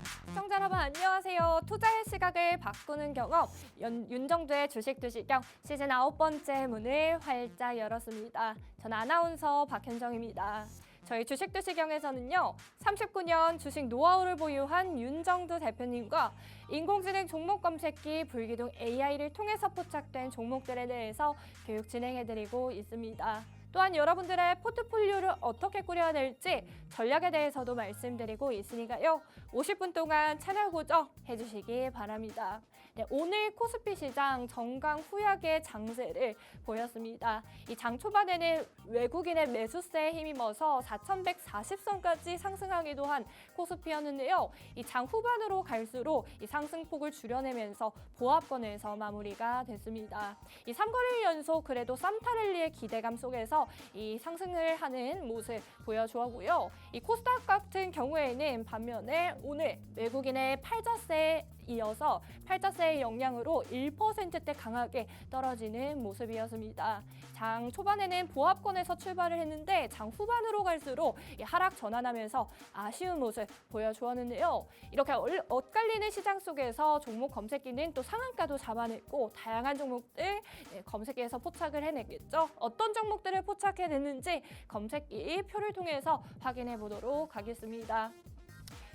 시청자 여러분 안녕하세요. 투자의 시각을 바꾸는 경험 윤정두의 주식 두시경 시즌 9번째 문을 활짝 열었습니다. 전 아나운서 박현정입니다. 저희 주식 두시경에서는요. 39년 주식 노하우를 보유한 윤정두 대표님과 인공지능 종목 검색기 불기둥 AI를 통해서 포착된 종목들에 대해서 교육 진행해드리고 있습니다. 또한 여러분들의 포트폴리오를 어떻게 꾸려야 될지 전략에 대해서도 말씀드리고 있으니까요. 50분 동안 채널 고정 해주시기 바랍니다. 네, 오늘 코스피 시장 정강 후약의 장세를 보였습니다. 이 장 초반에는 외국인의 매수세에 힘입어서 4,140선까지 상승하기도 한 코스피였는데요. 이 장 후반으로 갈수록 이 상승폭을 줄여내면서 보합권에서 마무리가 됐습니다. 이 3거래일 연속 그래도 쌈타랠리의 기대감 속에서 이 상승을 하는 모습 보여주었고요. 이 코스닥 같은 경우에는 반면에 오늘 외국인의 팔자세에 이어서 팔자세의 영향으로 1%대 강하게 떨어지는 모습이었습니다. 장 초반에는 보합권에서 출발을 했는데 장 후반으로 갈수록 하락 전환하면서 아쉬운 모습 보여주었는데요. 이렇게 엇갈리는 시장 속에서 종목 검색기는 또 상한가도 잡아냈고 다양한 종목들 검색기에서 포착을 해냈겠죠. 어떤 종목들을 포착해냈는지 검색기 표를 통해서 확인해 보도록 하겠습니다.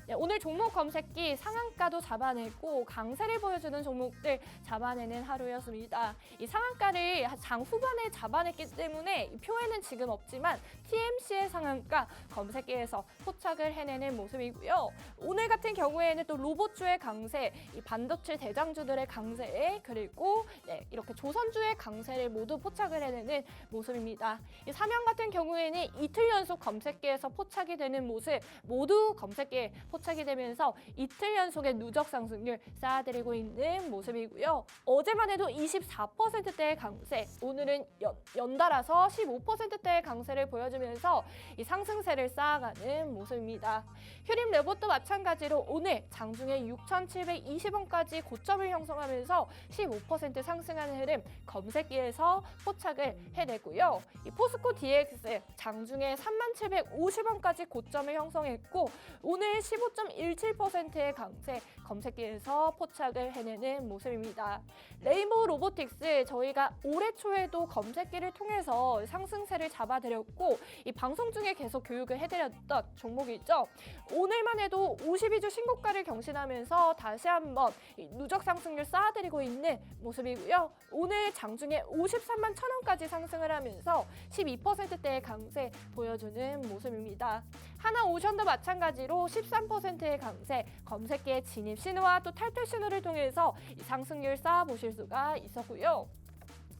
네, 오늘 종목 검색기 상한가도 잡아내고 강세를 보여주는 종목들 잡아내는 하루였습니다. 이 상한가를 장 후반에 잡아냈기 때문에 이 표에는 지금 없지만 TMC의 상한가 검색기에서 포착을 해내는 모습이고요. 오늘 같은 경우에는 또 로봇주의 강세, 이 반도체 대장주들의 강세, 그리고 이렇게 조선주의 강세를 모두 포착을 해내는 모습입니다. 이 삼양 같은 경우에는 이틀 연속 검색기에서 포착이 되는 모습 모두 검색기에 포착이 되면서 이틀 연속의 누적 상승률 쌓아드리고 있는 모습이고요. 어제만 해도 24%대의 강세, 오늘은 연달아서 15%대의 강세를 보여주면서 이 상승세를 쌓아가는 모습입니다. 휴림 레봇도 마찬가지로 오늘 장중에 6,720원까지 고점을 형성하면서 15% 상승하는 흐름 검색기에서 포착을 해내고요. 이 포스코 DX 장중에 3750원까지 고점을 형성했고 오늘 15.17%의 강세 검색기에서 포착을 해내는 모습입니다. 레인보우 로보틱스 저희가 올해 초에도 검색기를 통해서 상승세를 잡아드렸고 이 방송 중에 계속 교육을 해드렸던 종목이죠. 오늘만 해도 52주 신고가를 경신하면서 다시 한번 누적 상승률 쌓아드리고 있는 모습이고요. 오늘 장중에 53만 1,000원까지 상승을 하면서 12%대의 강세 보여주는 모습입니다. 하나오션도 마찬가지로 13%의 강세, 검색기의 진입 신호와 또 탈퇴 신호를 통해서 상승률 쌓아보실 수가 있었고요.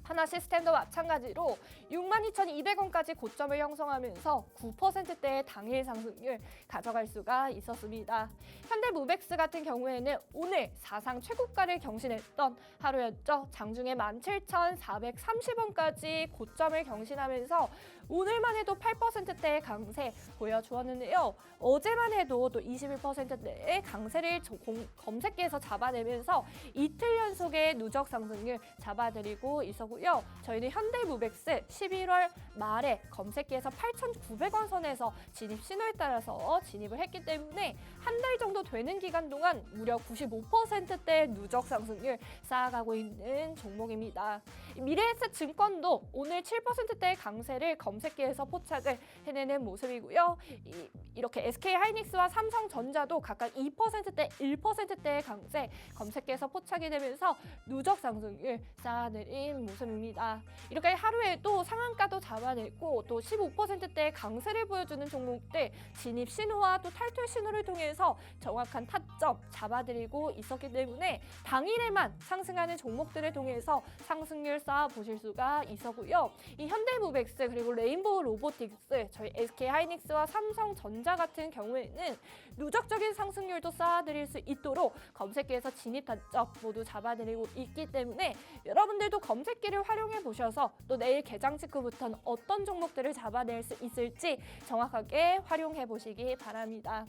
하나시스템도 마찬가지로 62,200원까지 고점을 형성하면서 9%대의 당일 상승률 가져갈 수가 있었습니다. 현대무벡스 같은 경우에는 오늘 사상 최고가를 경신했던 하루였죠. 장중에 17,430원까지 고점을 경신하면서 오늘만 해도 8%대의 강세 보여주었는데요. 어제만 해도 또 21%대의 강세를 검색기에서 잡아내면서 이틀 연속의 누적 상승률 잡아드리고 있었고요. 저희는 현대무벡스 11월 말에 검색기에서 8,900원 선에서 진입 신호에 따라서 진입을 했기 때문에 한 달 정도 되는 기간 동안 무려 95%대 누적 상승률 쌓아가고 있는 종목입니다. 미래에셋 증권도 오늘 7%대의 강세를 검색기에서 포착을 해내는 모습이고요. 이렇게 SK하이닉스와 삼성전자도 각각 2%대, 1%대의 강세 검색기에서 포착이 되면서 누적 상승률 쌓아내린 모습입니다. 이렇게 하루에도 상한가도 잡아내고 또 15%대의 강세를 보여주는 종목들 진입 신호와 또 탈퇴 신호를 통해서 정확한 타점 잡아드리고 있었기 때문에 당일에만 상승하는 종목들을 통해서 상승률 쌓아보실 수가 있었고요. 이 현대무벡스 그리고 레인보우 로보틱스, 저희 SK하이닉스와 삼성전자 같은 경우에는 누적적인 상승률도 쌓아드릴 수 있도록 검색기에서 진입 타점 모두 잡아드리고 있기 때문에 여러분들도 검색기를 활용해 보셔서 또 내일 개장 직후부터는 어떤 종목들을 잡아낼 수 있을지 정확하게 활용해 보시기 바랍니다.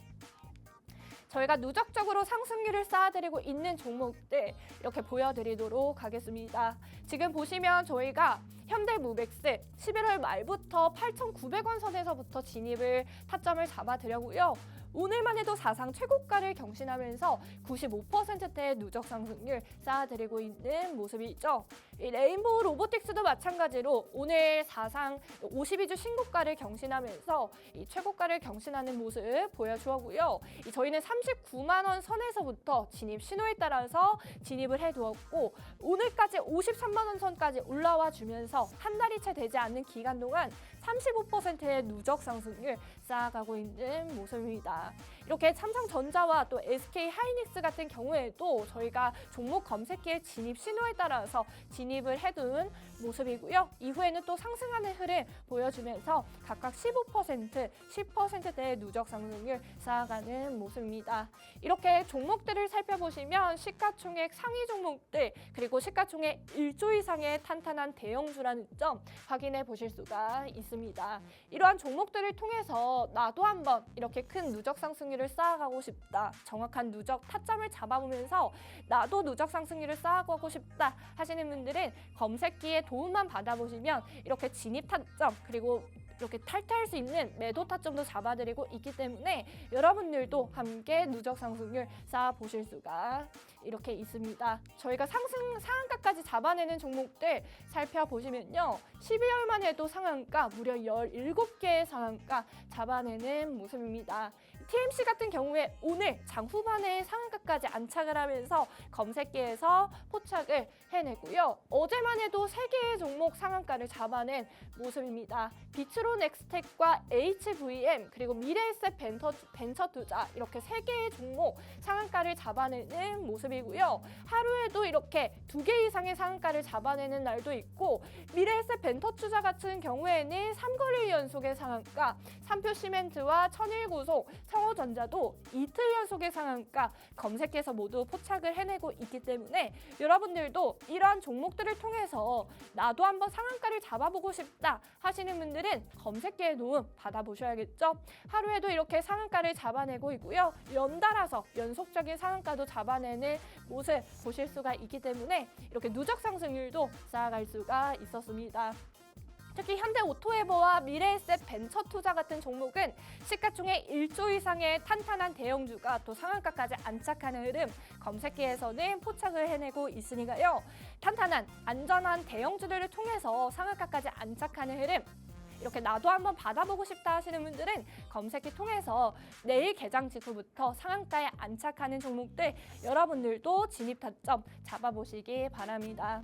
저희가 누적적으로 상승률을 쌓아드리고 있는 종목들 이렇게 보여드리도록 하겠습니다. 지금 보시면 저희가 현대무벡스 11월 말부터 8,900원 선에서부터 진입을 타점을 잡아드렸고요. 오늘만 해도 사상 최고가를 경신하면서 95%대의 누적 상승률 쌓아드리고 있는 모습이죠. 이 레인보우 로보틱스도 마찬가지로 오늘 사상 52주 신고가를 경신하면서 이 최고가를 경신하는 모습 보여주었고요. 저희는 39만 원 선에서부터 진입 신호에 따라서 진입을 해두었고 오늘까지 53만 원 선까지 올라와 주면서 한 달이 채 되지 않는 기간 동안 35%의 누적 상승률 쌓아가고 있는 모습입니다. 이렇게 삼성전자와 또 SK 하이닉스 같은 경우에도 저희가 종목 검색기의 진입 신호에 따라서 진입을 해둔 모습이고요. 이후에는 또 상승하는 흐름 보여주면서 각각 15%, 10%대의 누적 상승률 쌓아가는 모습입니다. 이렇게 종목들을 살펴보시면 시가총액 상위 종목들 그리고 시가총액 1조 이상의 탄탄한 대형주라는 점 확인해 보실 수가 있습니다. 이러한 종목들을 통해서 나도 한번 이렇게 큰 누적 상승률을 쌓아가고 싶다. 정확한 누적 타점을 잡아보면서 나도 누적 상승률을 쌓아가고 싶다 하시는 분들은 검색기에 도움만 받아보시면 이렇게 진입 타점 그리고 이렇게 탈퇴할 수 있는 매도 타점도 잡아드리고 있기 때문에 여러분들도 함께 누적 상승률 쌓아보실 수가 이렇게 있습니다. 저희가 상한가까지 잡아내는 종목들 살펴보시면요. 12월만 해도 상한가 무려 17개의 상한가 잡아내는 모습입니다. TMC 같은 경우에 오늘 장 후반에 상한가까지 안착을 하면서 검색기에서 포착을 해내고요. 어제만 해도 3개의 종목 상한가를 잡아낸 모습입니다. 비트로넥스텍과 HVM 그리고 미래에셋 벤처투자 이렇게 3개의 종목 상한가를 잡아내는 모습이고요. 하루에도 이렇게 2개 이상의 상한가를 잡아내는 날도 있고 미래에셋 벤처투자 같은 경우에는 3거래일 연속의 상한가, 삼표시멘트와 천일고속, 성호전자도 이틀 연속의 상한가 검색해서 모두 포착을 해내고 있기 때문에 여러분들도 이러한 종목들을 통해서 나도 한번 상한가를 잡아보고 싶다 하시는 분들은 검색기에 도움 받아보셔야겠죠. 하루에도 이렇게 상한가를 잡아내고 있고요. 연달아서 연속적인 상한가도 잡아내는 모습 보실 수가 있기 때문에 이렇게 누적 상승률도 쌓아갈 수가 있었습니다. 특히 현대오토에버와 미래에셋 벤처투자 같은 종목은 시가총액 1조 이상의 탄탄한 대형주가 또 상한가까지 안착하는 흐름 검색기에서는 포착을 해내고 있으니까요. 탄탄한 안전한 대형주들을 통해서 상한가까지 안착하는 흐름 이렇게 나도 한번 받아보고 싶다 하시는 분들은 검색기 통해서 내일 개장 직후부터 상한가에 안착하는 종목들 여러분들도 진입 타점 잡아보시기 바랍니다.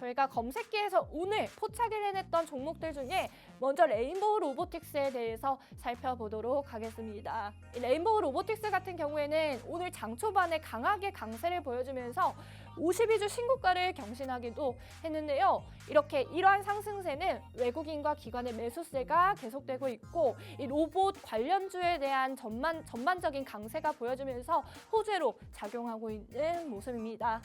저희가 검색기에서 오늘 포착을 해냈던 종목들 중에 먼저 레인보우 로보틱스에 대해서 살펴보도록 하겠습니다. 이 레인보우 로보틱스 같은 경우에는 오늘 장 초반에 강하게 강세를 보여주면서 52주 신고가를 경신하기도 했는데요. 이렇게 이러한 상승세는 외국인과 기관의 매수세가 계속되고 있고 이 로봇 관련주에 대한 전반적인 강세가 보여주면서 호재로 작용하고 있는 모습입니다.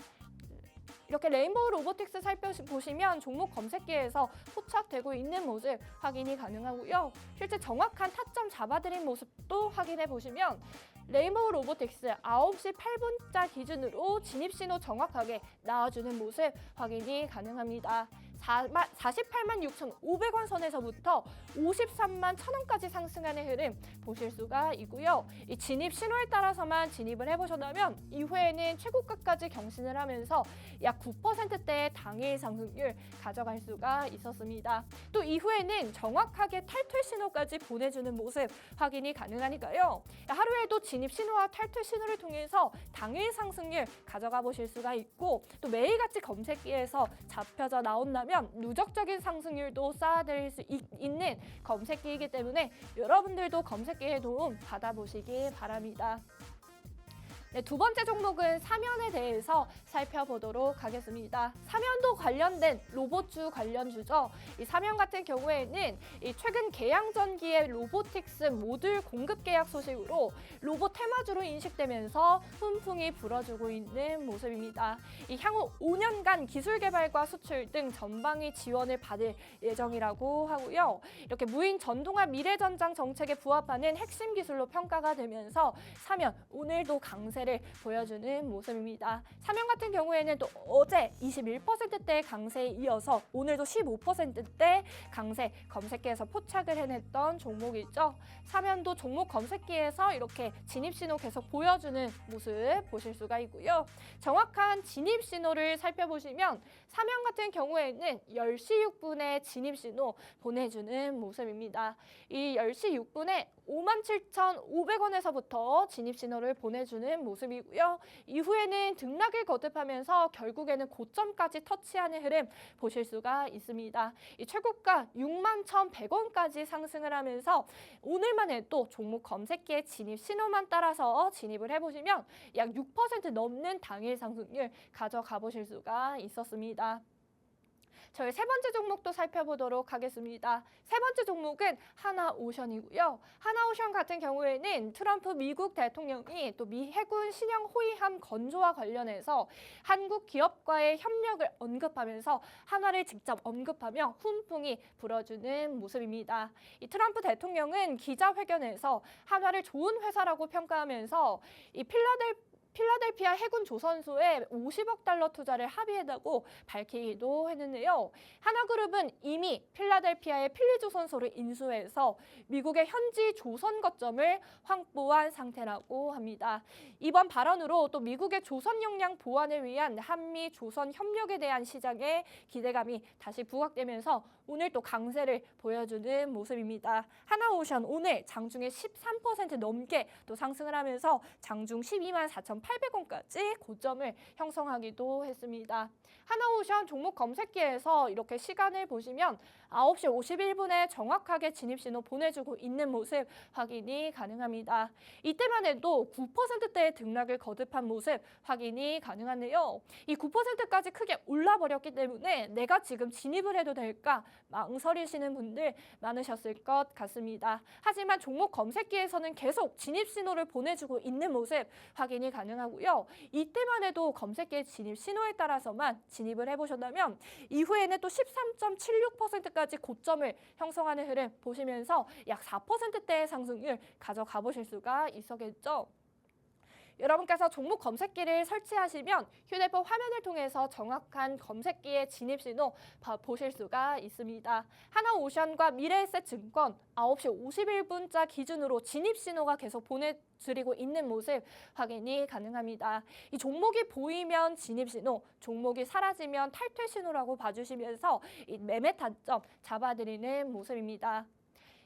이렇게 레인보우 로보틱스 살펴보시면 종목 검색기에서 포착되고 있는 모습 확인이 가능하고요. 실제 정확한 타점 잡아드린 모습도 확인해 보시면 레인보우 로보틱스 9시 8분자 기준으로 진입신호 정확하게 나와주는 모습 확인이 가능합니다. 48만 6,500원 선에서부터 53만 1,000원까지 상승하는 흐름 보실 수가 있고요. 이 진입 신호에 따라서만 진입을 해보셨다면 이후에는 최고가까지 경신을 하면서 약 9%대의 당일 상승률 가져갈 수가 있었습니다. 또 이후에는 정확하게 탈퇴 신호까지 보내주는 모습 확인이 가능하니까요. 하루에도 진입 신호와 탈퇴 신호를 통해서 당일 상승률 가져가 보실 수가 있고 또 매일같이 검색기에서 잡혀져 나온다면 누적적인 상승률도 쌓아드릴 수 있는 검색기이기 때문에 여러분들도 검색기에 도움 받아보시기 바랍니다. 네, 두 번째 종목은 사면에 대해서 살펴보도록 하겠습니다. 사면도 관련된 로봇주 관련주죠. 이 사면 같은 경우에는 이 최근 개양전기의 로보틱스 모듈 공급 계약 소식으로 로봇 테마주로 인식되면서 훈풍이 불어주고 있는 모습입니다. 이 향후 5년간 기술 개발과 수출 등 전방위 지원을 받을 예정이라고 하고요. 이렇게 무인 전동화 미래전장 정책에 부합하는 핵심 기술로 평가가 되면서 사면 오늘도 강세를 강세를 보여주는 모습입니다. 삼형 같은 경우에는 또 어제 21%대 강세에 이어서 오늘도 15%대 강세 검색기에서 포착을 해냈던 종목이죠. 삼현도 종목 검색기에서 이렇게 진입 신호 계속 보여주는 모습 보실 수가 있고요. 정확한 진입 신호를 살펴보시면 삼형 같은 경우에는 10시 6분에 진입 신호 보내주는 모습입니다. 이 10시 6분에 57,500원에서부터 진입 신호를 보내주는 모습이고요. 이후에는 등락을 거듭하면서 결국에는 고점까지 터치하는 흐름 보실 수가 있습니다. 이 최고가 61,100원까지 상승을 하면서 오늘만 해도 종목 검색기의 진입 신호만 따라서 진입을 해보시면 약 6% 넘는 당일 상승률 가져가 보실 수가 있었습니다. 저희 세 번째 종목도 살펴보도록 하겠습니다. 세 번째 종목은 하나오션이고요. 하나오션 같은 경우에는 트럼프 미국 대통령이 또 미 해군 신형 호위함 건조와 관련해서 한국 기업과의 협력을 언급하면서 한화를 직접 언급하며 훈풍이 불어주는 모습입니다. 이 트럼프 대통령은 기자회견에서 한화를 좋은 회사라고 평가하면서 이 필라델피아 해군 조선소에 50억 달러 투자를 합의했다고 밝히기도 했는데요. 하나그룹은 이미 필라델피아의 필리조선소를 인수해서 미국의 현지 조선 거점을 확보한 상태라고 합니다. 이번 발언으로 또 미국의 조선 역량 보완을 위한 한미 조선 협력에 대한 시장의 기대감이 다시 부각되면서 오늘 또 강세를 보여주는 모습입니다. 하나오션 오늘 장중에 13% 넘게 또 상승을 하면서 장중 124,800원까지 고점을 형성하기도 했습니다. 하나오션 종목 검색기에서 이렇게 시간을 보시면 9시 51분에 정확하게 진입 신호 보내주고 있는 모습 확인이 가능합니다. 이때만 해도 9%대의 등락을 거듭한 모습 확인이 가능한데요. 이 9%까지 크게 올라버렸기 때문에 내가 지금 진입을 해도 될까 망설이시는 분들 많으셨을 것 같습니다. 하지만 종목 검색기에서는 계속 진입 신호를 보내주고 있는 모습 확인이 가능하고요. 이때만 해도 검색기의 진입 신호에 따라서만 진입을 해보셨다면 이후에는 또 13.76%까지 고점을 형성하는 흐름 보시면서 약 4%대의 상승률 가져가 보실 수가 있었겠죠. 여러분께서 종목 검색기를 설치하시면 휴대폰 화면을 통해서 정확한 검색기의 진입 신호 보실 수가 있습니다. 하나오션과 미래에셋증권 9시 51분자 기준으로 진입 신호가 계속 보내드리고 있는 모습 확인이 가능합니다. 이 종목이 보이면 진입 신호, 종목이 사라지면 탈퇴 신호라고 봐주시면서 이 매매 타점 잡아드리는 모습입니다.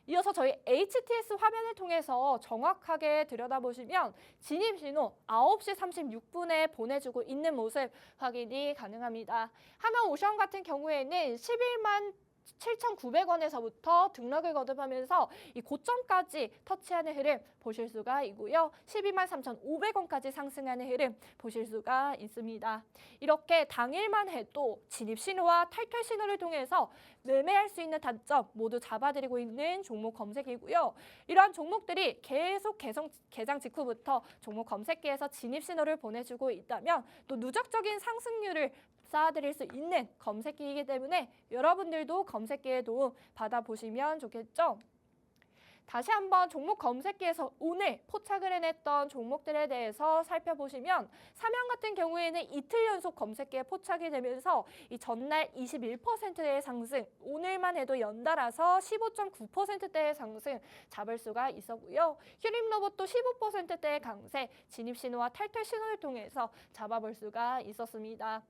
이어서 저희 HTS 화면을 통해서 정확하게 들여다보시면 진입 신호 9시 36분에 보내주고 있는 모습 확인이 가능합니다. 하나오션 같은 경우에는 11만 7,900원에서부터 등락을 거듭하면서 이 고점까지 터치하는 흐름 보실 수가 있고요. 12만 3,500원까지 상승하는 흐름 보실 수가 있습니다. 이렇게 당일만 해도 진입 신호와 탈퇴 신호를 통해서 매매할 수 있는 단점 모두 잡아드리고 있는 종목 검색이고요. 이러한 종목들이 계속 개장 직후부터 종목 검색기에서 진입 신호를 보내주고 있다면 또 누적적인 상승률을 쌓아드릴 수 있는 검색기이기 때문에 여러분들도 검색기에 도움 받아보시면 좋겠죠. 다시 한번 종목 검색기에서 오늘 포착을 해냈던 종목들에 대해서 살펴보시면 삼형 같은 경우에는 이틀 연속 검색기에 포착이 되면서 이 전날 21%의 상승, 오늘만 해도 연달아서 15.9%대의 상승 잡을 수가 있었고요. 휴림로봇도 15%대의 강세, 진입 신호와 탈퇴 신호를 통해서 잡아볼 수가 있었습니다.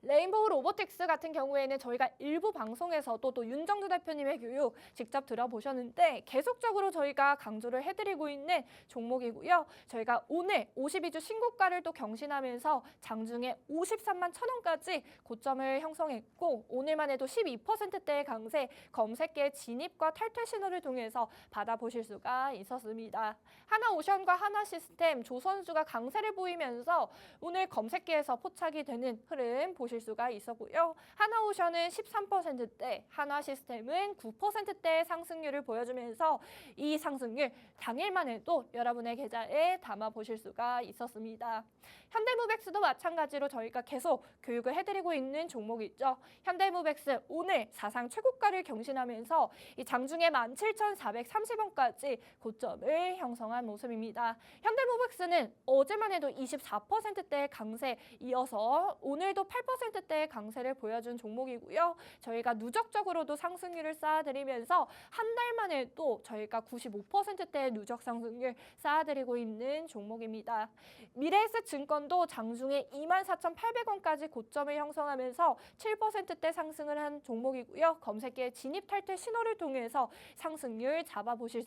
레인보우 로보틱스 같은 경우에는 저희가 일부 방송에서도 또 윤정주 대표님의 교육 직접 들어보셨는데 계속적으로 저희가 강조를 해드리고 있는 종목이고요. 저희가 오늘 52주 신고가를 또 경신하면서 장중에 53만 1,000원까지 고점을 형성했고 오늘만 해도 12%대의 강세, 검색기의 진입과 탈퇴 신호를 통해서 받아보실 수가 있었습니다. 하나오션과 하나시스템, 조선주가 강세를 보이면서 오늘 검색기에서 포착이 되는 흐름 보실 보실 수가 있었고요. 하나오션은 13%대, 한화시스템은 9%대 상승률을 보여주면서 이 상승률 당일만 해도 여러분의 계좌에 담아 보실 수가 있었습니다. 현대무백스도 마찬가지로 저희가 계속 교육을 해드리고 있는 종목이 있죠. 현대무백스 오늘 사상 최고가를 경신하면서 이 장중에 17,430원까지 고점을 형성한 모습입니다. 현대무백스는 어제만 해도 24%대의 강세 이어서 오늘도 8%대의 강세를 보여준 종목이고요. 저희가 누적적으로도 상승률을 쌓아드리면서 한 달만 해도 저희가 95%대의 누적 상승률 쌓아드리고 있는 종목입니다. 미래에셋 증권도 장중에 24,800원까지 고점을 형성하면서 7%대 상승을 한 종목이고요. 검색기에 진입 탈퇴 신호를 통해서 상승률 잡아보실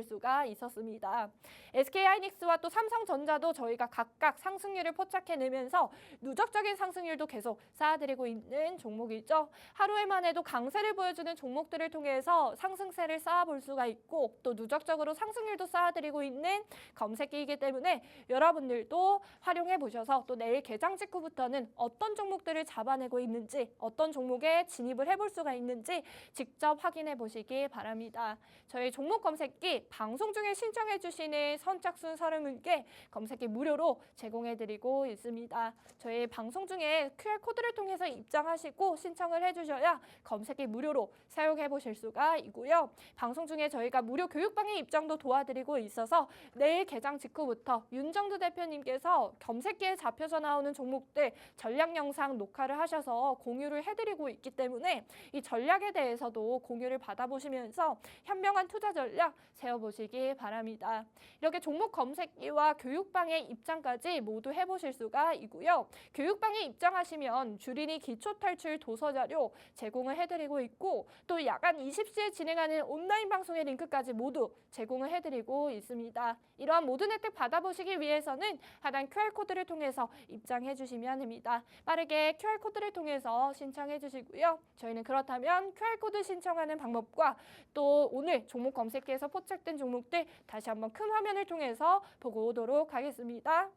수가 있었습니다. SK하이닉스와 또 삼성전자도 저희가 각각 상승률을 포착해내면서 누적적인 상승률도 계속 쌓아드리고 있는 종목이죠. 하루에만 해도 강세를 보여주는 종목들을 통해서 상승세를 쌓아볼 수가 있고 또 누적적으로 상승률도 쌓아드리고 있는 검색기이기 때문에 여러분들도 활용해 보셔서 또 내일 개장 직후부터는 어떤 종목들을 잡아내고 있는지 어떤 종목에 진입을 해볼 수가 있는지 직접 확인해 보시기 바랍니다. 저희 종목 검색기 방송 중에 신청해 주시는 선착순 30분께 검색기 무료로 제공해드리고 있습니다. 저희 방송 중에 QR코드를 통해서 입장하시고 신청을 해주셔야 검색기 무료로 사용해 보실 수가 있고요. 방송 중에 저희가 무료 교육방의 입장도 도와드리고 있어서 내일 개장 직후부터 윤정두 대표님께서 검색기에 잡혀서 나오는 종목들 전략 영상 녹화를 하셔서 공유를 해드리고 있기 때문에 이 전략에 대해서도 공유를 받아보시면서 현명한 투자 전략 세워보시기 바랍니다. 이렇게 종목 검색기와 교육방의 입장까지 모두 해보실 수가 있고요. 교육방에 입장하시면 주린이 기초탈출 도서자료 제공을 해드리고 있고 또 야간 20시에 진행하는 온라인 방송의 링크까지 모두 제공을 해드리고 있습니다. 이러한 모든 혜택 받아보시기 위해서는 하단 QR코드를 통해서 입장해 주시면 됩니다. 빠르게 QR코드를 통해서 신청해 주시고요. 저희는 그렇다면 QR코드 신청하는 방법과 또 오늘 종목 검색기에서 포착된 종목들 다시 한번 큰 화면을 통해서 보고 오도록 하겠습니다.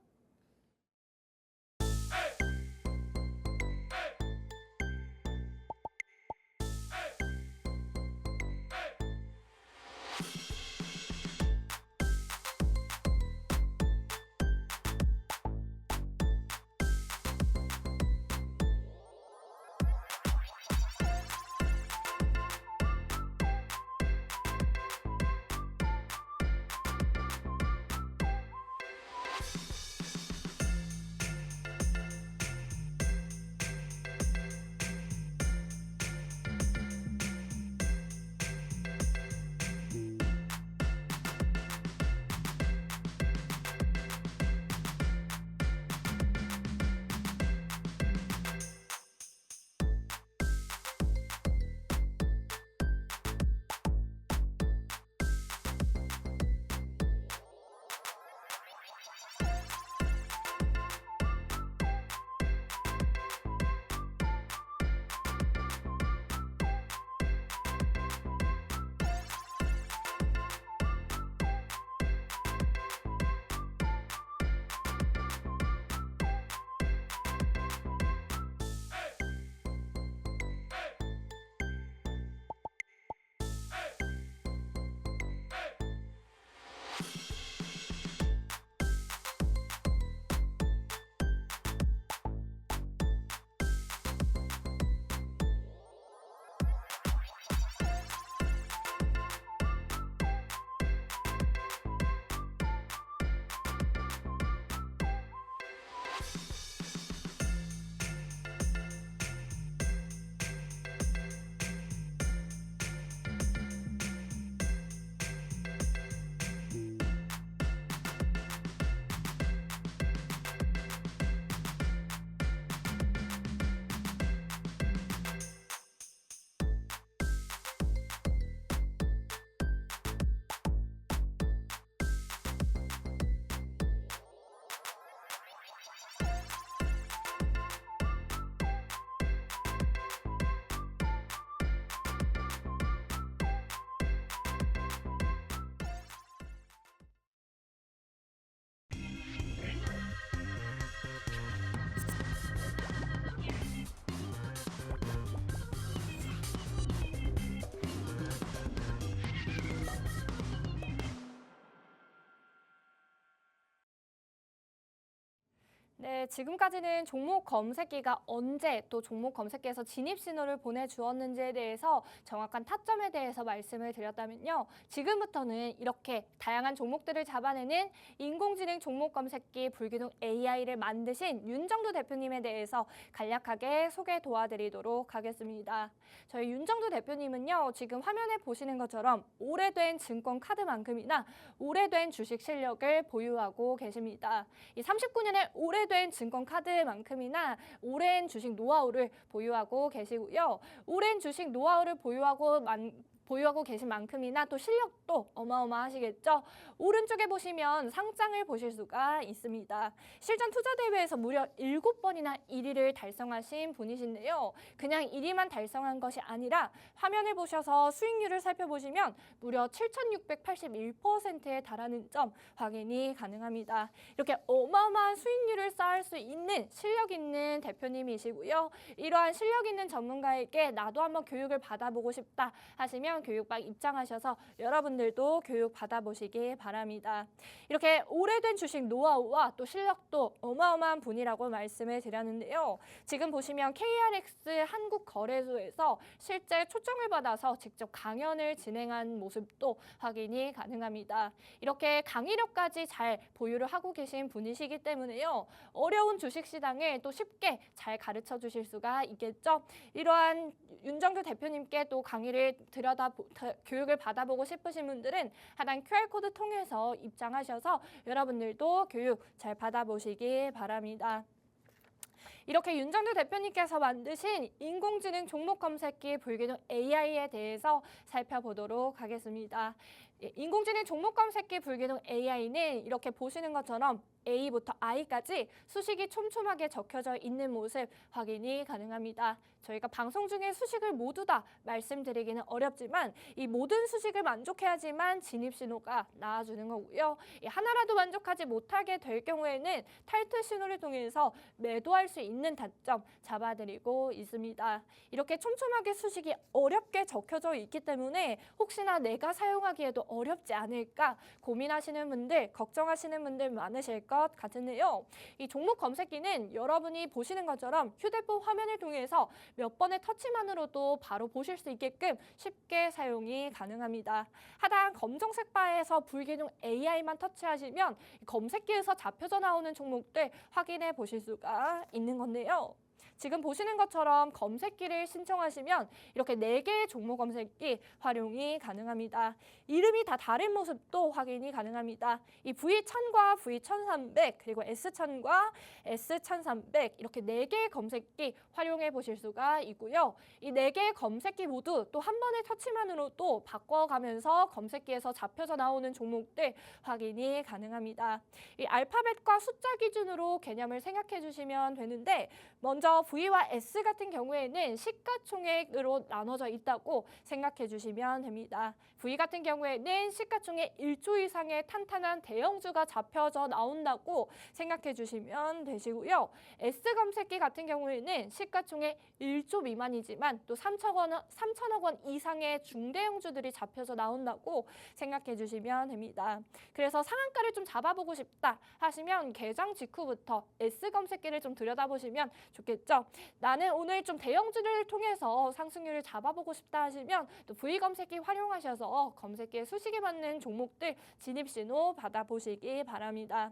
네, 지금까지는 종목 검색기가 언제 또 종목 검색기에서 진입 신호를 보내주었는지에 대해서 정확한 타점에 대해서 말씀을 드렸다면요. 지금부터는 이렇게 다양한 종목들을 잡아내는 인공지능 종목 검색기 불기둥 AI를 만드신 윤정두 대표님에 대해서 간략하게 소개 도와드리도록 하겠습니다. 저희 윤정두 대표님은요, 지금 화면에 보시는 것처럼 오래된 증권 카드만큼이나 오래된 주식 실력을 보유하고 계십니다. 이 39년의 오래된 증권 카드만큼이나 오랜 주식 노하우를 보유하고 계시고요. 오랜 주식 노하우를 보유하고 계신 만큼이나 또 실력도 어마어마하시겠죠. 오른쪽에 보시면 상장을 보실 수가 있습니다. 실전 투자 대회에서 무려 7번이나 1위를 달성하신 분이신데요. 그냥 1위만 달성한 것이 아니라 화면을 보셔서 수익률을 살펴보시면 무려 7,681%에 달하는 점 확인이 가능합니다. 이렇게 어마어마한 수익률을 쌓을 수 있는 실력 있는 대표님이시고요. 이러한 실력 있는 전문가에게 나도 한번 교육을 받아보고 싶다 하시면 교육방 입장하셔서 여러분들도 교육 받아보시기 바랍니다. 이렇게 오래된 주식 노하우와 또 실력도 어마어마한 분이라고 말씀을 드렸는데요. 지금 보시면 KRX 한국거래소에서 실제 초청을 받아서 직접 강연을 진행한 모습도 확인이 가능합니다. 이렇게 강의력까지 잘 보유를 하고 계신 분이시기 때문에요. 어려운 주식시장을 또 쉽게 잘 가르쳐 주실 수가 있겠죠. 이러한 윤정두 대표님께 또 강의를 교육을 받아보고 싶으신 분들은 하단 QR코드 통해서 입장하셔서 여러분들도 교육 잘 받아보시기 바랍니다. 이렇게 윤정두 대표님께서 만드신 인공지능 종목 검색기 불기둥 AI에 대해서 살펴보도록 하겠습니다. 인공지능 종목 검색기 불기둥 AI는 이렇게 보시는 것처럼 A부터 I까지 수식이 촘촘하게 적혀져 있는 모습 확인이 가능합니다. 저희가 방송 중에 수식을 모두 다 말씀드리기는 어렵지만 이 모든 수식을 만족해야지만 진입 신호가 나와주는 거고요. 하나라도 만족하지 못하게 될 경우에는 탈퇴 신호를 통해서 매도할 수 있는 타점 잡아드리고 있습니다. 이렇게 촘촘하게 수식이 어렵게 적혀져 있기 때문에 혹시나 내가 사용하기에도 어렵지 않을까 고민하시는 분들, 걱정하시는 분들 많으실 것 같은데요. 이 종목 검색기는 여러분이 보시는 것처럼 휴대폰 화면을 통해서 몇 번의 터치만으로도 바로 보실 수 있게끔 쉽게 사용이 가능합니다. 하단 검정색 바에서 불기둥 AI만 터치하시면 검색기에서 잡혀져 나오는 종목들 확인해 보실 수가 있는 건데요. 지금 보시는 것처럼 검색기를 신청하시면 이렇게 4개의 종목 검색기 활용이 가능합니다. 이름이 다 다른 모습도 확인이 가능합니다. 이 V1000과 V1300 그리고 S1000과 S1300 이렇게 4개의 검색기 활용해 보실 수가 있고요. 이 4개의 검색기 모두 또 한 번의 터치만으로도 바꿔가면서 검색기에서 잡혀져 나오는 종목들 확인이 가능합니다. 이 알파벳과 숫자 기준으로 개념을 생각해 주시면 되는데 먼저 V와 S 같은 경우에는 시가총액으로 나눠져 있다고 생각해 주시면 됩니다. V 같은 경우에는 시가총액 1조 이상의 탄탄한 대형주가 잡혀져 나온다고 생각해 주시면 되시고요. S 검색기 같은 경우에는 시가총액 1조 미만이지만 또 3천억 원 이상의 중대형주들이 잡혀져 나온다고 생각해 주시면 됩니다. 그래서 상한가를 좀 잡아보고 싶다 하시면 개장 직후부터 S 검색기를 좀 들여다보시면 좋겠죠. 나는 오늘 좀 대형주를 통해서 상승률을 잡아보고 싶다 하시면 또 V 검색기 활용하셔서 검색기에 수식에 맞는 종목들 진입 신호 받아보시기 바랍니다.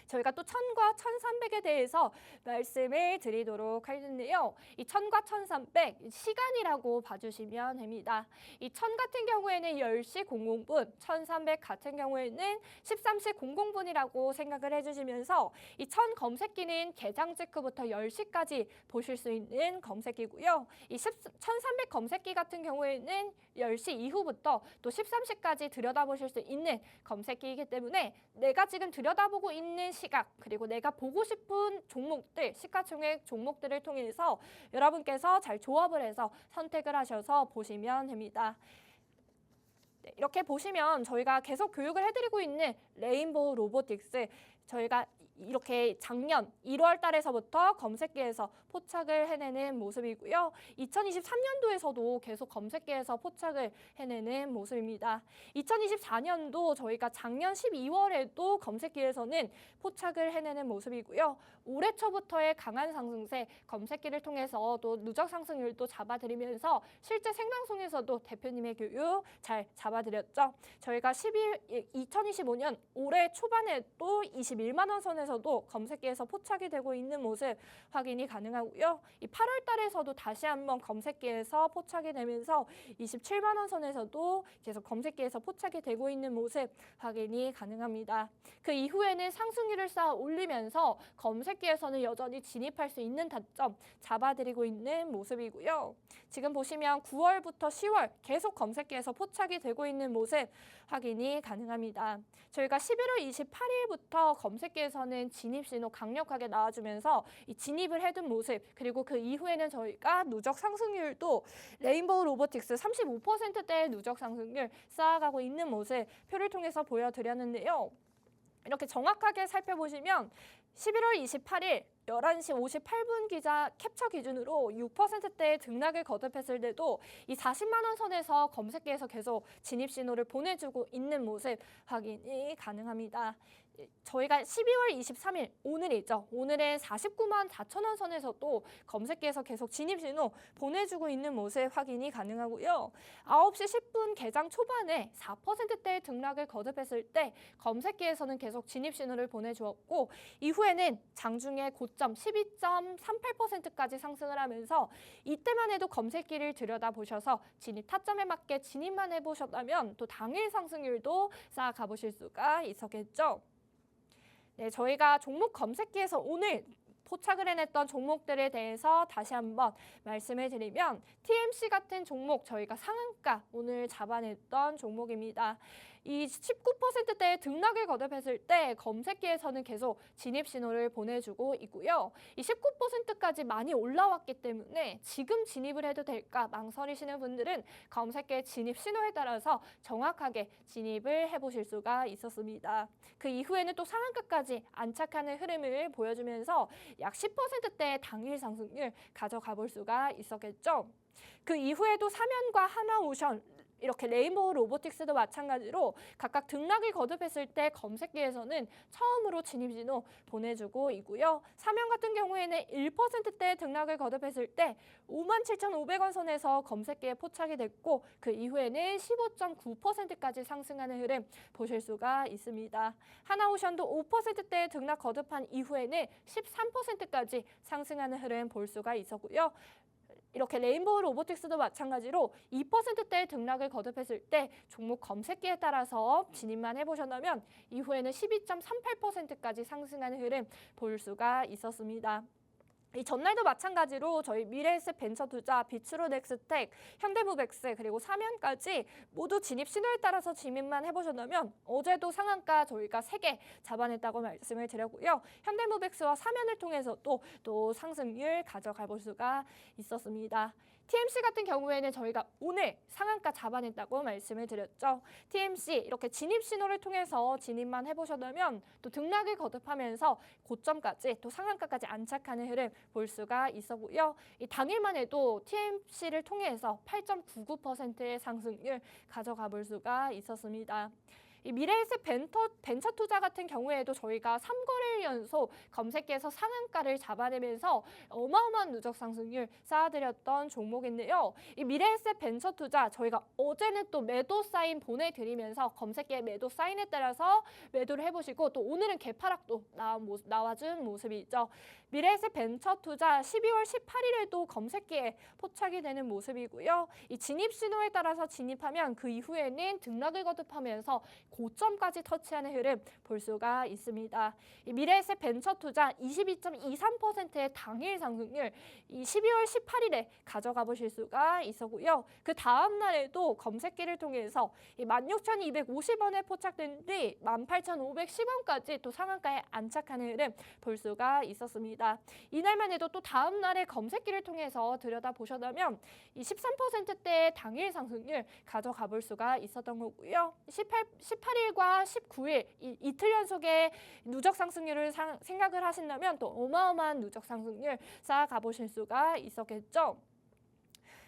저희가 또 1000과 1300에 대해서 말씀을 드리도록 할 텐데요. 이 1000과 1300 시간이라고 봐주시면 됩니다. 이 1000 같은 경우에는 10시 00분, 1300 같은 경우에는 13시 00분이라고 생각을 해주시면서 이 1000 검색기는 개장 직후부터 10시까지 보실 수 있는 검색기고요. 이 1300 검색기 같은 경우에는 10시 이후부터 또 13시까지 들여다보실 수 있는 검색기이기 때문에 내가 지금 들여다보고 있는 시각 그리고 내가 보고 싶은 종목들, 시가총액 종목들을 통해서 여러분께서 잘 조합을 해서 선택을 하셔서 보시면 됩니다. 네, 이렇게 보시면 저희가 계속 교육을 해드리고 있는 레인보우 로보틱스, 저희가 이렇게 작년 1월 달에서부터 검색계에서 포착을 해내는 모습이고요. 2023년도에서도 계속 검색계에서 포착을 해내는 모습입니다. 2024년도 저희가 작년 12월에도 검색계에서는 포착을 해내는 모습이고요. 올해 초부터의 강한 상승세, 검색기를 통해서 또 누적 상승률도 잡아드리면서 실제 생방송에서도 대표님의 교육 잘 잡아드렸죠. 저희가 2025년 올해 초반에 또 21만 원 선에서도 검색기에서 포착이 되고 있는 모습 확인이 가능하고요. 이 8월 달에서도 다시 한번 검색기에서 포착이 되면서 27만 원 선에서도 계속 검색기에서 포착이 되고 있는 모습 확인이 가능합니다. 그 이후에는 상승률을 쌓아 올리면서 검색기에서는 여전히 진입할 수 있는 타점 잡아드리고 있는 모습이고요. 지금 보시면 9월부터 10월 계속 검색기에서 포착이 되고 있는 모습 확인이 가능합니다. 저희가 11월 28일부터 검색기에서는 진입 신호 강력하게 나와주면서 이 진입을 해둔 모습, 그리고 그 이후에는 저희가 누적 상승률도 레인보우 로보틱스 35%대의 누적 상승률 쌓아가고 있는 모습 표를 통해서 보여드렸는데요. 이렇게 정확하게 살펴보시면 11월 28일 11시 58분 기자 캡처 기준으로 6%대의 등락을 거듭했을 때도 이 40만 원 선에서 검색계에서 계속 진입 신호를 보내주고 있는 모습 확인이 가능합니다. 저희가 12월 23일 오늘이죠. 오늘은 49만 4천 원 선에서도 검색계에서 계속 진입 신호 보내주고 있는 모습 확인이 가능하고요. 9시 10분 개장 초반에 4%대의 등락을 거듭했을 때 검색계에서는 계속 진입 신호를 보내주었고 이후에는 장중에 고점 12.38%까지 상승을 하면서 이때만 해도 검색기를 들여다보셔서 진입 타점에 맞게 진입만 해보셨다면 또 당일 상승률도 쌓아가 보실 수가 있었겠죠. 네, 저희가 종목 검색기에서 오늘 포착을 해냈던 종목들에 대해서 다시 한번 말씀을 드리면 TMC 같은 종목 저희가 상한가 오늘 잡아냈던 종목입니다. 이 19%대의 등락을 거듭했을 때 검색기에서는 계속 진입 신호를 보내주고 있고요. 이 19%까지 많이 올라왔기 때문에 지금 진입을 해도 될까 망설이시는 분들은 검색계 진입 신호에 따라서 정확하게 진입을 해보실 수가 있었습니다. 그 이후에는 또 상한가까지 안착하는 흐름을 보여주면서 약 10%대의 당일 상승률 가져가 볼 수가 있었겠죠. 그 이후에도 사면과 하나오션, 이렇게 레인보우 로보틱스도 마찬가지로 각각 등락을 거듭했을 때 검색기에서는 처음으로 진입 신호 보내주고 있고요. 사면 같은 경우에는 1%대 등락을 거듭했을 때 57,500원 선에서 검색기에 포착이 됐고 그 이후에는 15.9%까지 상승하는 흐름 보실 수가 있습니다. 하나오션도 5%대 등락 거듭한 이후에는 13%까지 상승하는 흐름 볼 수가 있었고요. 이렇게 레인보우 로보틱스도 마찬가지로 2%대의 등락을 거듭했을 때 종목 검색기에 따라서 진입만 해보셨다면 이후에는 12.38%까지 상승하는 흐름 볼 수가 있었습니다. 이 전날도 마찬가지로 저희 미래에셋 벤처투자, 비츠로넥스텍, 현대무백스 그리고 사면까지 모두 진입 신호에 따라서 진입만 해보셨다면 어제도 상한가 저희가 3개 잡아냈다고 말씀을 드렸고요. 현대무백스와 사면을 통해서 또 상승률 가져가 볼 수가 있었습니다. TMC 같은 경우에는 저희가 오늘 상한가 잡아냈다고 말씀을 드렸죠. TMC 이렇게 진입 신호를 통해서 진입만 해보셨다면 또 등락을 거듭하면서 고점까지 또 상한가까지 안착하는 흐름 볼 수가 있었고요. 이 당일만 해도 TMC를 통해서 8.99%의 상승률 가져가 볼 수가 있었습니다. 이 미래에셋 벤처 투자 같은 경우에도 저희가 3거래일 연속 검색기에서 상한가를 잡아내면서 어마어마한 누적 상승률 쌓아드렸던 종목인데요. 이 미래에셋 벤처 투자 저희가 어제는 또 매도 사인 보내드리면서 검색기에 매도 사인에 따라서 매도를 해보시고 또 오늘은 개파락도 나와준 모습이죠. 미래에셋 벤처 투자 12월 18일에도 검색기에 포착이 되는 모습이고요. 이 진입 신호에 따라서 진입하면 그 이후에는 등락을 거듭하면서 고점까지 터치하는 흐름 볼 수가 있습니다. 이 미래에셋 벤처 투자 22.23%의 당일 상승률 이 12월 18일에 가져가 보실 수가 있었고요. 그 다음 날에도 검색기를 통해서 16,250원에 포착된 뒤 18,510원까지 또 상한가에 안착하는 흐름 볼 수가 있었습니다. 이날만 해도 또 다음 날에 검색기를 통해서 들여다보셨다면 이 13%대의 당일 상승률 가져가 볼 수가 있었던 거고요. 18일과 19일 이틀 연속의 누적 상승률을 생각을 하신다면 또 어마어마한 누적 상승률 쌓아가 보실 수가 있었겠죠.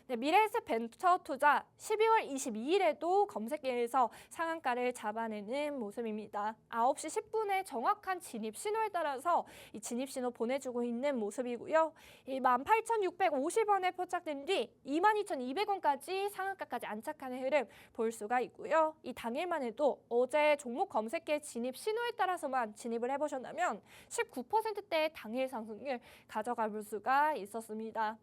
네, 미래에셋 벤처 투자 12월 22일에도 검색기에서 상한가를 잡아내는 모습입니다. 9시 10분에 정확한 진입 신호에 따라서 이 진입 신호 보내주고 있는 모습이고요. 이 18,650원에 포착된 뒤 22,200원까지 상한가까지 안착하는 흐름 볼 수가 있고요. 이 당일만 해도 어제 종목 검색기의 진입 신호에 따라서만 진입을 해보셨다면 19%대의 당일 상승률 가져가 볼 수가 있었습니다.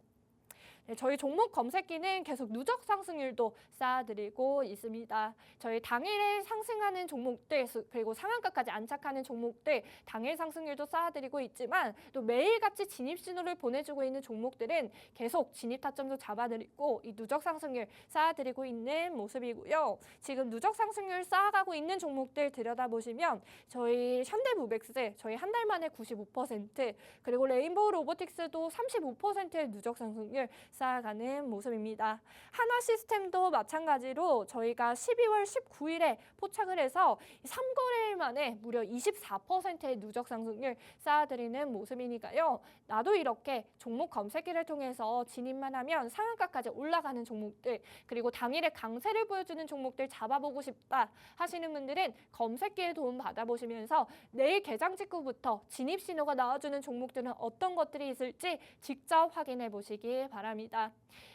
네, 저희 종목 검색기는 계속 누적 상승률도 쌓아드리고 있습니다. 저희 당일에 상승하는 종목들 그리고 상한가까지 안착하는 종목들 당일 상승률도 쌓아드리고 있지만 또 매일같이 진입 신호를 보내주고 있는 종목들은 계속 진입 타점도 잡아드리고 이 누적 상승률 쌓아드리고 있는 모습이고요. 지금 누적 상승률 쌓아가고 있는 종목들 들여다보시면 저희 현대무백스 저희 한 달 만에 95% 그리고 레인보우 로보틱스도 35%의 누적 상승률 쌓아가는 모습입니다. 하나시스템도 마찬가지로 저희가 12월 19일에 포착을 해서 3거래일 만에 무려 24%의 누적 상승률 쌓아드리는 모습이니까요. 나도 이렇게 종목 검색기를 통해서 진입만 하면 상한가까지 올라가는 종목들 그리고 당일에 강세를 보여주는 종목들 잡아보고 싶다 하시는 분들은 검색기에 도움 받아보시면서 내일 개장 직후부터 진입 신호가 나와주는 종목들은 어떤 것들이 있을지 직접 확인해 보시기 바랍니다.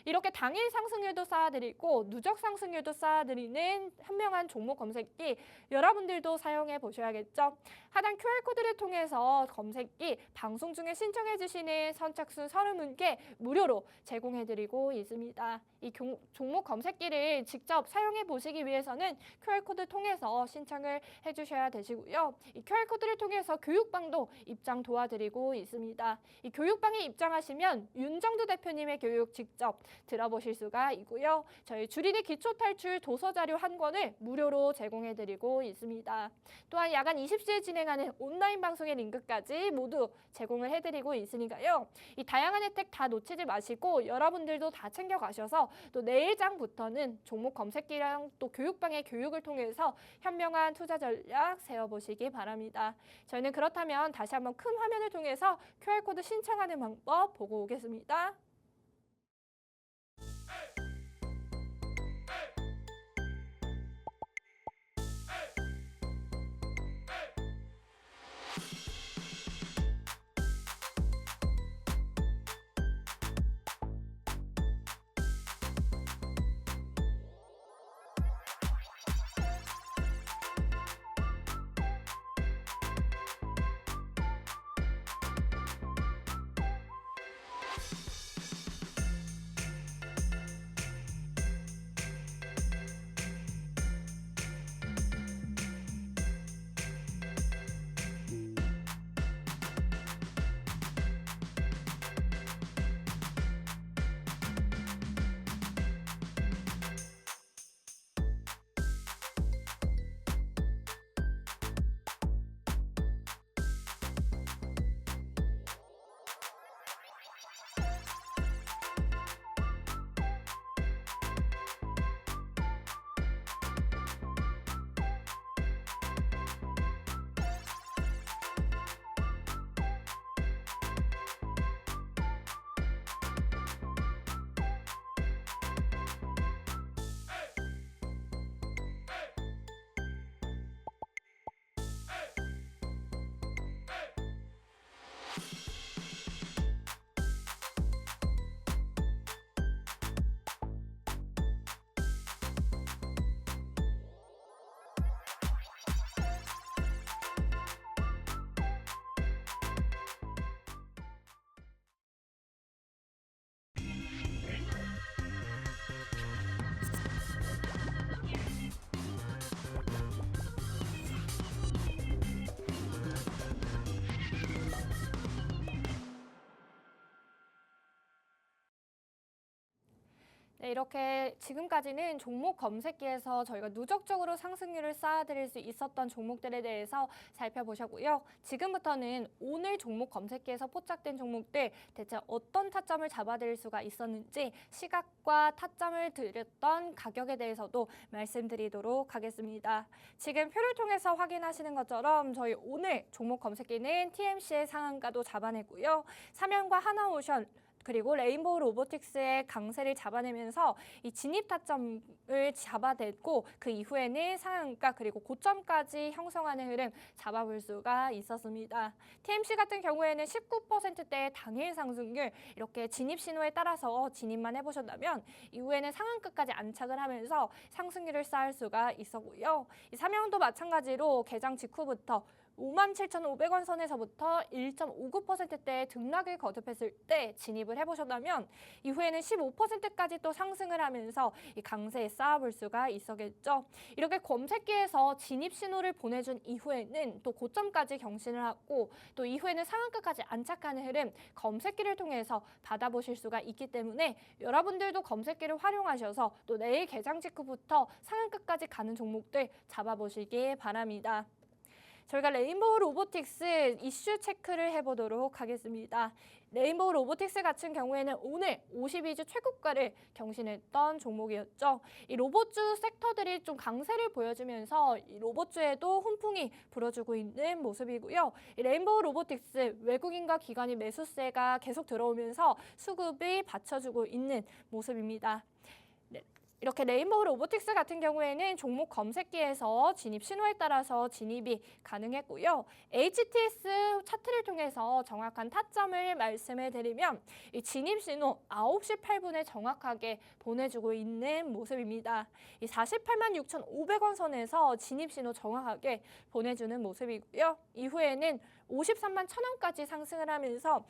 이렇게 당일 상승률도 쌓아드리고 누적 상승률도 쌓아드리는 현명한 종목 검색기 여러분들도 사용해 보셔야겠죠. 하단 QR코드를 통해서 검색기 방송 중에 신청해 주시는 선착순 30분께 무료로 제공해드리고 있습니다. 이 종목 검색기를 직접 사용해 보시기 위해서는 QR코드 통해서 신청을 해주셔야 되시고요. 이 QR코드를 통해서 교육방도 입장 도와드리고 있습니다. 이 교육방에 입장하시면 윤정두 대표님의 교육 직접 들어보실 수가 있고요. 저희 주린이 기초탈출 도서자료 한 권을 무료로 제공해드리고 있습니다. 또한 야간 20시에 진행하는 온라인 방송의 링크까지 모두 제공을 해드리고 있으니까요. 이 다양한 혜택 다 놓치지 마시고 여러분들도 다 챙겨가셔서 또 내일장부터는 종목 검색기랑 또 교육방의 교육을 통해서 현명한 투자 전략 세워보시기 바랍니다. 저희는 그렇다면 다시 한번 큰 화면을 통해서 QR코드 신청하는 방법 보고 오겠습니다. 네, 이렇게 지금까지는 종목 검색기에서 저희가 누적적으로 상승률을 쌓아드릴 수 있었던 종목들에 대해서 살펴보셨고요. 지금부터는 오늘 종목 검색기에서 포착된 종목들 대체 어떤 타점을 잡아드릴 수가 있었는지 시각과 타점을 드렸던 가격에 대해서도 말씀드리도록 하겠습니다. 지금 표를 통해서 확인하시는 것처럼 저희 오늘 종목 검색기는 TMC의 상한가도 잡아내고요. 삼연과 하나오션 그리고 레인보우 로보틱스의 강세를 잡아내면서 이 진입 타점을 잡아냈고 그 이후에는 상한가 그리고 고점까지 형성하는 흐름 잡아볼 수가 있었습니다. TMC 같은 경우에는 19%대의 당일 상승률 이렇게 진입 신호에 따라서 진입만 해보셨다면 이후에는 상한가까지 안착을 하면서 상승률을 쌓을 수가 있었고요. 이 삼양도 마찬가지로 개장 직후부터 57,500원 선에서부터 1.59%대의 등락을 거듭했을 때 진입을 해보셨다면 이후에는 15%까지 또 상승을 하면서 이 강세에 쌓아볼 수가 있었겠죠. 이렇게 검색기에서 진입 신호를 보내준 이후에는 또 고점까지 경신을 하고 또 이후에는 상한가까지 안착하는 흐름 검색기를 통해서 받아보실 수가 있기 때문에 여러분들도 검색기를 활용하셔서 또 내일 개장 직후부터 상한가까지 가는 종목들 잡아보시기 바랍니다. 저희가 레인보우 로보틱스 이슈 체크를 해보도록 하겠습니다. 레인보우 로보틱스 같은 경우에는 오늘 52주 최고가를 경신했던 종목이었죠. 이 로봇주 섹터들이 좀 강세를 보여주면서 이 로봇주에도 훈풍이 불어주고 있는 모습이고요. 이 레인보우 로보틱스 외국인과 기관이 매수세가 계속 들어오면서 수급이 받쳐주고 있는 모습입니다. 이렇게 레인보우 로보틱스 같은 경우에는 종목 검색기에서 진입 신호에 따라서 진입이 가능했고요. HTS 차트를 통해서 정확한 타점을 말씀해 드리면 이 진입 신호 9시 8분에 정확하게 보내주고 있는 모습입니다. 이 48만 6,500원 선에서 진입 신호 정확하게 보내주는 모습이고요. 이후에는 53만 1,000원까지 상승을 하면서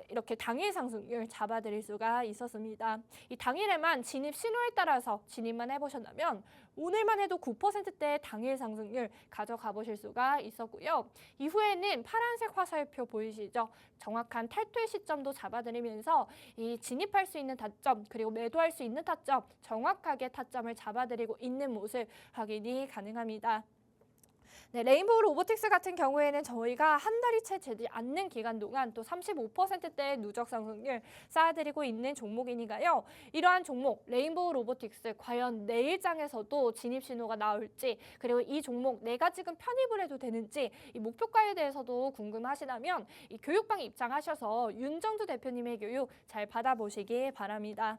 이렇게 당일 상승률 잡아드릴 수가 있었습니다. 이 당일에만 진입 신호에 따라서 진입만 해보셨다면 오늘만 해도 9%대의 당일 상승률 가져가 보실 수가 있었고요. 이후에는 파란색 화살표 보이시죠? 정확한 탈퇴 시점도 잡아드리면서 이 진입할 수 있는 타점 그리고 매도할 수 있는 타점 정확하게 타점을 잡아드리고 있는 모습 확인이 가능합니다. 네, 레인보우 로보틱스 같은 경우에는 저희가 한 달이 채 되지 않는 기간 동안 또 35%대의 누적 상승률 쌓아드리고 있는 종목이니까요. 이러한 종목 레인보우 로보틱스 과연 내일장에서도 진입 신호가 나올지 그리고 이 종목 내가 지금 편입을 해도 되는지 이 목표가에 대해서도 궁금하시다면 이 교육방에 입장하셔서 윤정두 대표님의 교육 잘 받아보시기 바랍니다.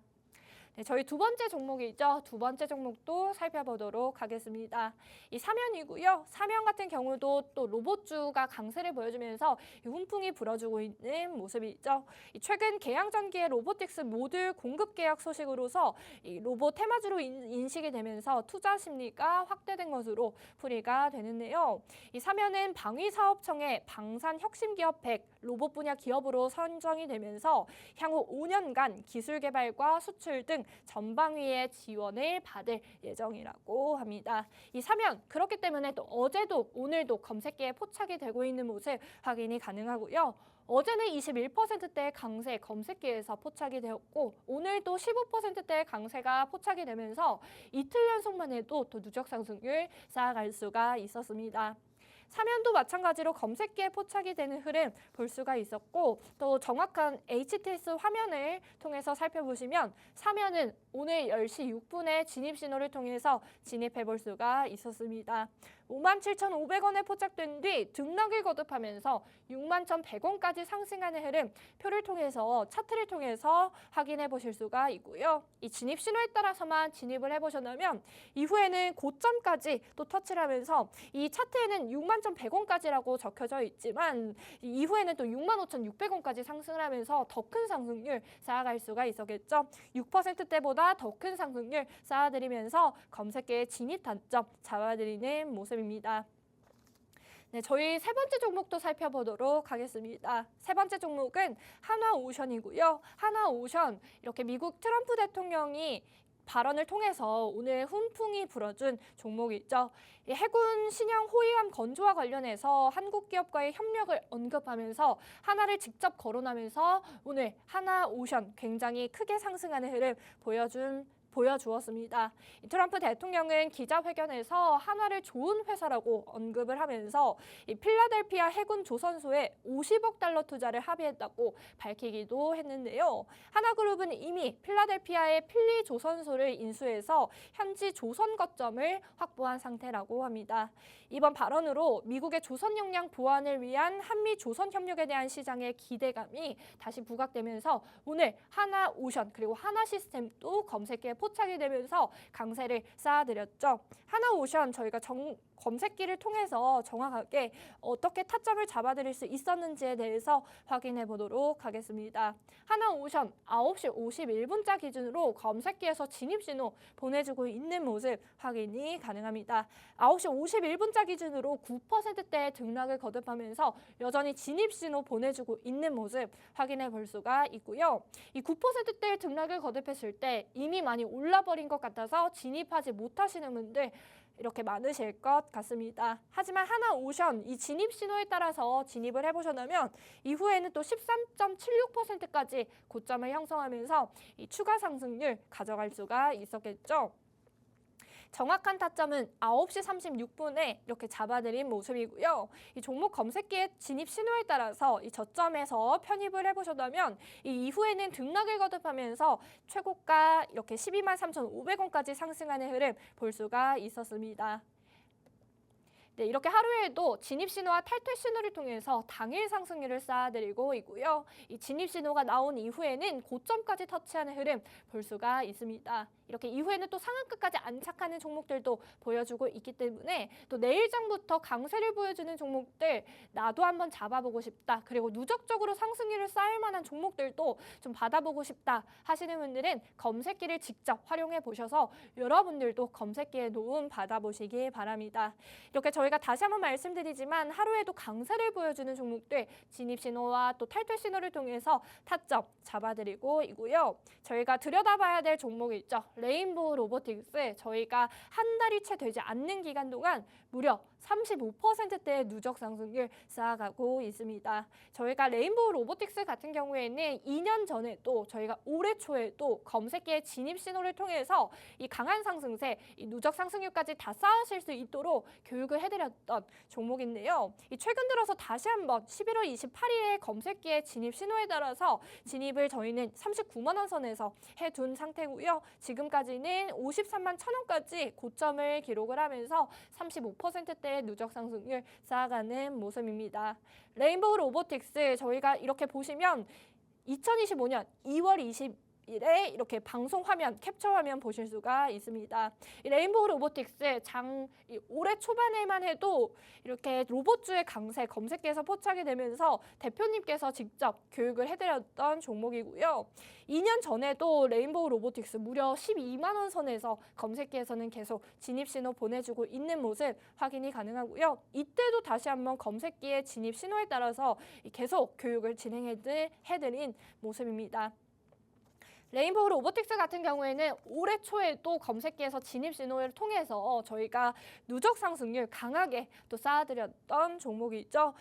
네, 저희 두 번째 종목이죠. 두 번째 종목도 살펴보도록 하겠습니다. 이 사면이고요. 사면 같은 경우도 또 로봇주가 강세를 보여주면서 이 훈풍이 불어주고 있는 모습이죠. 이 최근 개양전기의 로보틱스 모듈 공급 계약 소식으로서 이 로봇 테마주로 인식이 되면서 투자 심리가 확대된 것으로 풀이가 되는데요. 이 사면은 방위사업청의 방산혁신기업 100 로봇 분야 기업으로 선정이 되면서 향후 5년간 기술 개발과 수출 등 전방위의 지원을 받을 예정이라고 합니다. 이 사면 그렇기 때문에 또 어제도 오늘도 검색기에 포착이 되고 있는 모습 확인이 가능하고요. 어제는 21%대의 강세 검색기에서 포착이 되었고 오늘도 15%대의 강세가 포착이 되면서 이틀 연속만 해도 또 누적 상승률 쌓아갈 수가 있었습니다. 사면도 마찬가지로 검색기에 포착이 되는 흐름 볼 수가 있었고 또 정확한 HTS 화면을 통해서 살펴보시면 사면은 오늘 10시 6분에 진입 신호를 통해서 진입해 볼 수가 있었습니다. 57,500원에 포착된 뒤 등락을 거듭하면서 61,100원까지 상승하는 흐름 표를 통해서 차트를 통해서 확인해 보실 수가 있고요. 이 진입 신호에 따라서만 진입을 해보셨다면 이후에는 고점까지 또 터치를 하면서 이 차트에는 61,100원까지라고 적혀져 있지만 이후에는 또 65,600원까지 상승을 하면서 더 큰 상승률 쌓아갈 수가 있었겠죠. 6%대보다 더 큰 상승률 쌓아드리면서 검색계의 진입 단점 잡아드리는 모습입니다. 네, 저희 세 번째 종목도 살펴보도록 하겠습니다. 세 번째 종목은 하나오션이고요. 하나오션 이렇게 미국 트럼프 대통령이 발언을 통해서 오늘 훈풍이 불어준 종목이죠. 이 해군 신형 호위함 건조와 관련해서 한국 기업과의 협력을 언급하면서 하나를 직접 거론하면서 오늘 하나오션 굉장히 크게 상승하는 흐름 보여주었습니다. 트럼프 대통령은 기자회견에서 한화를 좋은 회사라고 언급을 하면서 이 필라델피아 해군 조선소에 50억 달러 투자를 합의했다고 밝히기도 했는데요. 하나그룹은 이미 필라델피아의 필리 조선소를 인수해서 현지 조선 거점을 확보한 상태라고 합니다. 이번 발언으로 미국의 조선 역량 보완을 위한 한미 조선 협력에 대한 시장의 기대감이 다시 부각되면서 오늘 하나오션 그리고 하나시스템도 검색에 포착이 되면서 강세를 쌓아드렸죠. 하나오션 저희가 검색기를 통해서 정확하게 어떻게 타점을 잡아드릴 수 있었는지에 대해서 확인해 보도록 하겠습니다. 하나오션 9시 51분자 기준으로 검색기에서 진입신호 보내주고 있는 모습 확인이 가능합니다. 9시 51분자 기준으로 9%대의 등락을 거듭하면서 여전히 진입신호 보내주고 있는 모습 확인해 볼 수가 있고요. 이 9%대의 등락을 거듭했을 때 이미 많이 올라버린 것 같아서 진입하지 못하시는 분들 이렇게 많으실 것 같습니다. 하지만 하나오션 이 진입 신호에 따라서 진입을 해보셨다면 이후에는 또 13.76%까지 고점을 형성하면서 이 추가 상승률 가져갈 수가 있었겠죠. 정확한 타점은 9시 36분에 이렇게 잡아드린 모습이고요. 이 종목 검색기의 진입 신호에 따라서 이 저점에서 편입을 해보셨다면 이 이후에는 등락을 거듭하면서 최고가 이렇게 123,500원까지 상승하는 흐름 볼 수가 있었습니다. 네, 이렇게 하루에도 진입 신호와 탈퇴 신호를 통해서 당일 상승률을 쌓아드리고 있고요. 이 진입 신호가 나온 이후에는 고점까지 터치하는 흐름 볼 수가 있습니다. 이렇게 이후에는 또 상한가까지 안착하는 종목들도 보여주고 있기 때문에 또 내일장부터 강세를 보여주는 종목들 나도 한번 잡아보고 싶다. 그리고 누적적으로 상승률을 쌓을 만한 종목들도 좀 받아보고 싶다 하시는 분들은 검색기를 직접 활용해 보셔서 여러분들도 검색기에 도움 받아보시기 바랍니다. 이렇게 저희가 다시 한번 말씀드리지만 하루에도 강세를 보여주는 종목들 진입 신호와 또 탈퇴 신호를 통해서 타점 잡아드리고 있고요. 저희가 들여다봐야 될 종목이 있죠. 레인보우 로보틱스 저희가 한 달이 채 되지 않는 기간 동안 무려 35%대의 누적 상승률 쌓아가고 있습니다. 저희가 레인보우 로보틱스 같은 경우에는 2년 전에도 저희가 올해 초에도 검색기의 진입 신호를 통해서 이 강한 상승세, 이 누적 상승률까지 다 쌓으실 수 있도록 교육을 해드렸던 종목인데요. 이 최근 들어서 다시 한번 11월 28일에 검색기의 진입 신호에 따라서 진입을 저희는 39만 원 선에서 해둔 상태고요. 지금까지는 53만 1,000원까지 고점을 기록을 하면서 35%대의 누적 상승률 쌓아가는 모습입니다. 레인보우 로보틱스 저희가 이렇게 보시면 2025년 2월 20일에 이렇게 방송 화면, 캡처 화면 보실 수가 있습니다. 이 레인보우 로보틱스 올해 초반에만 해도 이렇게 로봇주의 강세 검색기에서 포착이 되면서 대표님께서 직접 교육을 해드렸던 종목이고요. 2년 전에도 레인보우 로보틱스 무려 12만 원 선에서 검색기에서는 계속 진입 신호 보내주고 있는 모습 확인이 가능하고요. 이때도 다시 한번 검색기의 진입 신호에 따라서 계속 교육을 진행해드린 모습입니다. 레인보우 로보틱스 같은 경우에는 올해 초에도 검색기에서 진입 신호를 통해서 저희가 누적 상승률 강하게 또 쌓아드렸던 종목이죠.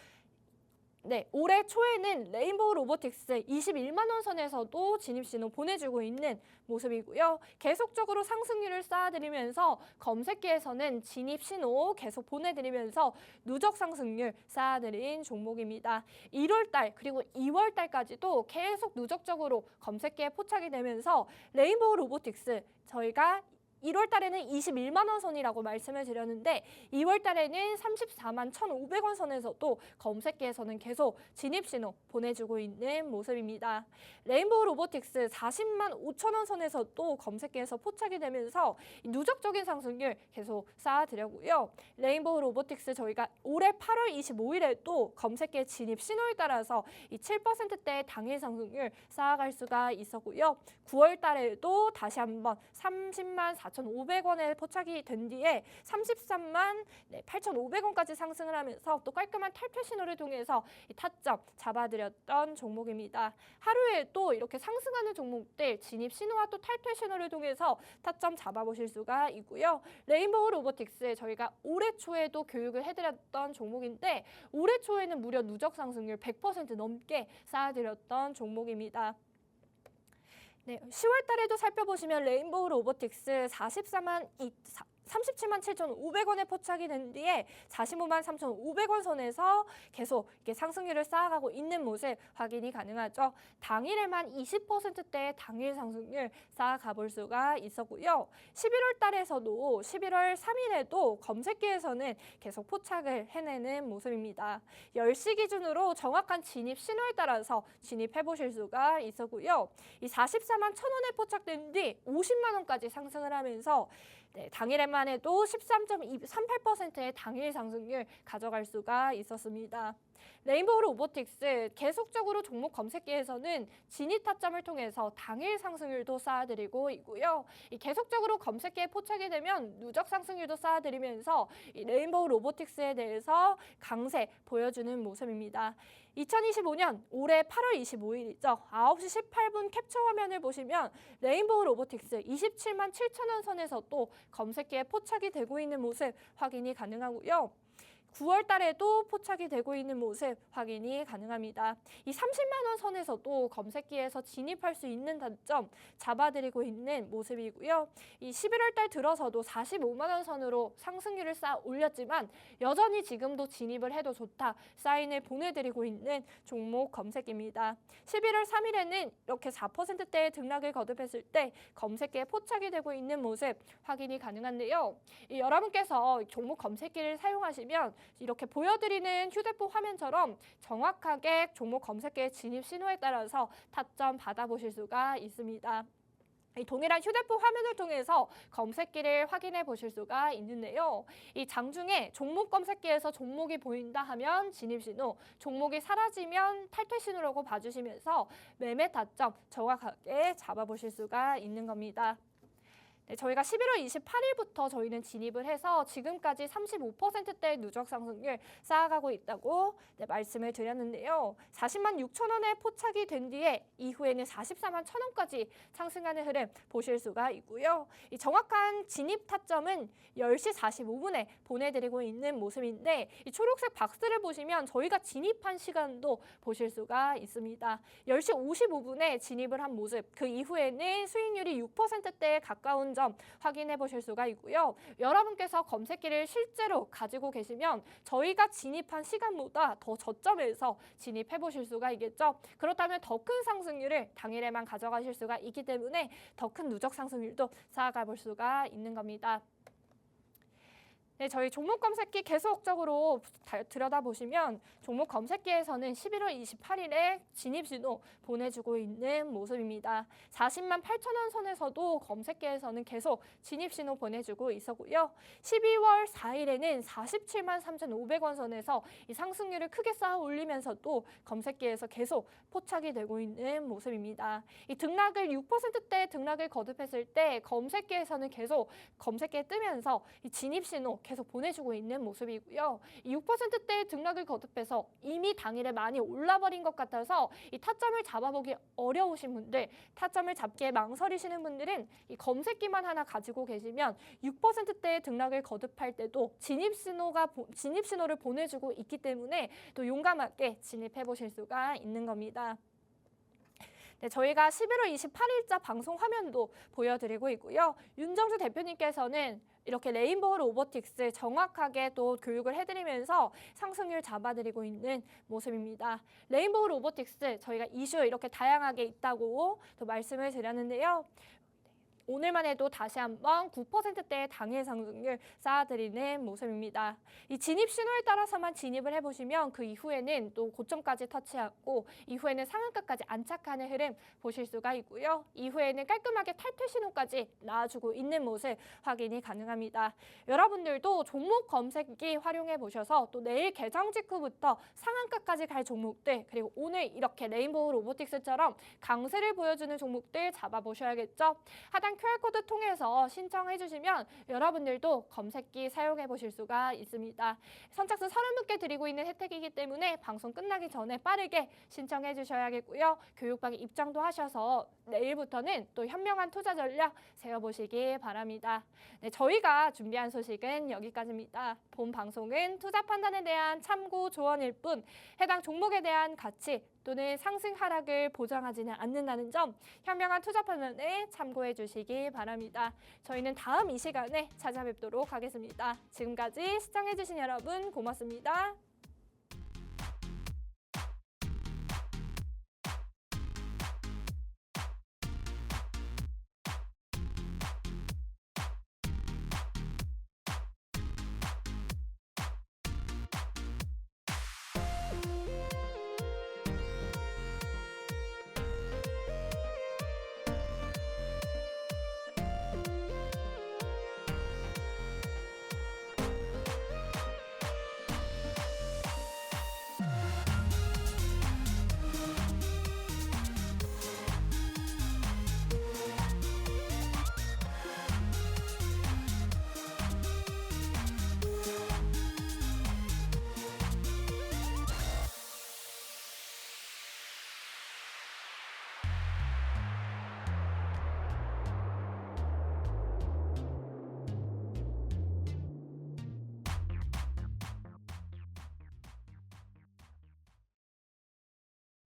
네, 올해 초에는 레인보우 로보틱스 21만 원 선에서도 진입 신호 보내주고 있는 모습이고요. 계속적으로 상승률을 쌓아드리면서 검색기에서는 진입 신호 계속 보내드리면서 누적 상승률 쌓아드린 종목입니다. 1월달 그리고 2월달까지도 계속 누적적으로 검색기에 포착이 되면서 레인보우 로보틱스 저희가 1월 달에는 21만 원 선이라고 말씀을 드렸는데 2월 달에는 34만 1,500원 선에서도 검색기에서는 계속 진입 신호 보내주고 있는 모습입니다. 레인보우 로보틱스 40만 5천 원 선에서도 검색기에서 포착이 되면서 누적적인 상승률 계속 쌓아드렸고요. 레인보우 로보틱스 저희가 올해 8월 25일에도 검색기의 진입 신호에 따라서 이 7%대의 당일 상승률 쌓아갈 수가 있었고요. 9월 달에도 다시 한번 30만 4,500원에 포착이 된 뒤에 33만 8,500원까지 상승을 하면서 또 깔끔한 탈퇴 신호를 통해서 이 타점 잡아드렸던 종목입니다. 하루에 또 이렇게 상승하는 종목들 진입 신호와 또 탈퇴 신호를 통해서 타점 잡아보실 수가 있고요. 레인보우 로보틱스 저희가 올해 초에도 교육을 해드렸던 종목인데 올해 초에는 무려 누적 상승률 100% 넘게 쌓아드렸던 종목입니다. 네, 10월 달에도 살펴보시면 레인보우 로보틱스 37만 7,500원에 포착이 된 뒤에 45만 3,500원 선에서 계속 이렇게 상승률을 쌓아가고 있는 모습 확인이 가능하죠. 당일에만 20%대의 당일 상승률 쌓아가 볼 수가 있었고요. 11월 달에서도 11월 3일에도 검색기에서는 계속 포착을 해내는 모습입니다. 10시 기준으로 정확한 진입 신호에 따라서 진입해 보실 수가 있었고요. 이 44만 1,000원에 포착된 뒤 50만 원까지 상승을 하면서 당일에만 해도 13.38%의 당일 상승률 가져갈 수가 있었습니다. 레인보우 로보틱스 계속적으로 종목 검색기에서는 진입 타점을 통해서 당일 상승률도 쌓아드리고 있고요. 계속적으로 검색기에 포착이 되면 누적 상승률도 쌓아드리면서 이 레인보우 로보틱스에 대해서 강세 보여주는 모습입니다. 2025년 올해 8월 25일이죠. 9시 18분 캡처 화면을 보시면 레인보우 로보틱스 27만 7천원 선에서 또 검색기에 포착이 되고 있는 모습 확인이 가능하고요. 9월 달에도 포착이 되고 있는 모습 확인이 가능합니다. 이 30만 원 선에서도 검색기에서 진입할 수 있는 단점 잡아드리고 있는 모습이고요. 이 11월 달 들어서도 45만 원 선으로 상승률을 쌓아 올렸지만 여전히 지금도 진입을 해도 좋다 사인을 보내드리고 있는 종목 검색기입니다. 11월 3일에는 이렇게 4%대의 등락을 거듭했을 때 검색기에 포착이 되고 있는 모습 확인이 가능한데요. 여러분께서 종목 검색기를 사용하시면 이렇게 보여드리는 휴대폰 화면처럼 정확하게 종목 검색기의 진입 신호에 따라서 타점 받아보실 수가 있습니다. 이 동일한 휴대폰 화면을 통해서 검색기를 확인해 보실 수가 있는데요. 이 장중에 종목 검색기에서 종목이 보인다 하면 진입 신호, 종목이 사라지면 탈퇴 신호라고 봐주시면서 매매 타점 정확하게 잡아보실 수가 있는 겁니다. 네, 저희가 11월 28일부터 저희는 진입을 해서 지금까지 35%대의 누적 상승률 쌓아가고 있다고 말씀을 드렸는데요. 40만 6천 원에 포착이 된 뒤에 이후에는 44만 1천 원까지 상승하는 흐름 보실 수가 있고요. 이 정확한 진입 타점은 10시 45분에 보내드리고 있는 모습인데 이 초록색 박스를 보시면 저희가 진입한 시간도 보실 수가 있습니다. 10시 55분에 진입을 한 모습, 그 이후에는 수익률이 6%대에 가까운 점 확인해 보실 수가 있고요. 여러분께서 검색기를 실제로 가지고 계시면 저희가 진입한 시간보다 더 저점에서 진입해 보실 수가 있겠죠. 그렇다면 더 큰 상승률을 당일에만 가져가실 수가 있기 때문에 더 큰 누적 상승률도 쌓아가 볼 수가 있는 겁니다. 네, 저희 종목 검색기 계속적으로 들여다보시면 종목 검색기에서는 11월 28일에 진입 신호 보내주고 있는 모습입니다. 40만 8천 원 선에서도 검색기에서는 계속 진입 신호 보내주고 있었고요. 12월 4일에는 47만 3,500원 선에서 이 상승률을 크게 쌓아 올리면서도 검색기에서 계속 포착이 되고 있는 모습입니다. 이 등락을 6%대 등락을 거듭했을 때 검색기에서는 계속 검색기에 뜨면서 이 진입 신호 계속 보내주고 있는 모습이고요. 이 6%대의 등락을 거듭해서 이미 당일에 많이 올라버린 것 같아서 이 타점을 잡아보기 어려우신 분들, 타점을 잡기에 망설이시는 분들은 이 검색기만 하나 가지고 계시면 6%대의 등락을 거듭할 때도 진입 신호를 보내주고 있기 때문에 또 용감하게 진입해 보실 수가 있는 겁니다. 네, 저희가 11월 28일자 방송 화면도 보여드리고 있고요. 윤정주 대표님께서는 이렇게 레인보우 로보틱스 정확하게 또 교육을 해드리면서 상승률 잡아드리고 있는 모습입니다. 레인보우 로보틱스 저희가 이슈 이렇게 다양하게 있다고 또 말씀을 드렸는데요. 오늘만 해도 다시 한번 9%대의 당일 상승률 쌓아드리는 모습입니다. 이 진입 신호에 따라서만 진입을 해보시면 그 이후에는 또 고점까지 터치하고 이후에는 상한가까지 안착하는 흐름 보실 수가 있고요. 이후에는 깔끔하게 탈퇴 신호까지 나와주고 있는 모습 확인이 가능합니다. 여러분들도 종목 검색기 활용해 보셔서 또 내일 개장 직후부터 상한가까지 갈 종목들 그리고 오늘 이렇게 레인보우 로보틱스처럼 강세를 보여주는 종목들 잡아보셔야겠죠. 하단 화면 QR코드 통해서 신청해 주시면 여러분들도 검색기 사용해 보실 수가 있습니다. 선착순 30분께 드리고 있는 혜택이기 때문에 방송 끝나기 전에 빠르게 신청해 주셔야겠고요. 교육방에 입장도 하셔서 내일부터는 또 현명한 투자 전략 세워보시기 바랍니다. 네, 저희가 준비한 소식은 여기까지입니다. 본 방송은 투자 판단에 대한 참고 조언일 뿐 해당 종목에 대한 가치 또는 상승 하락을 보장하지는 않는다는 점 현명한 투자 판단에 참고해 주시기 바랍니다. 저희는 다음 이 시간에 찾아뵙도록 하겠습니다. 지금까지 시청해 주신 여러분 고맙습니다.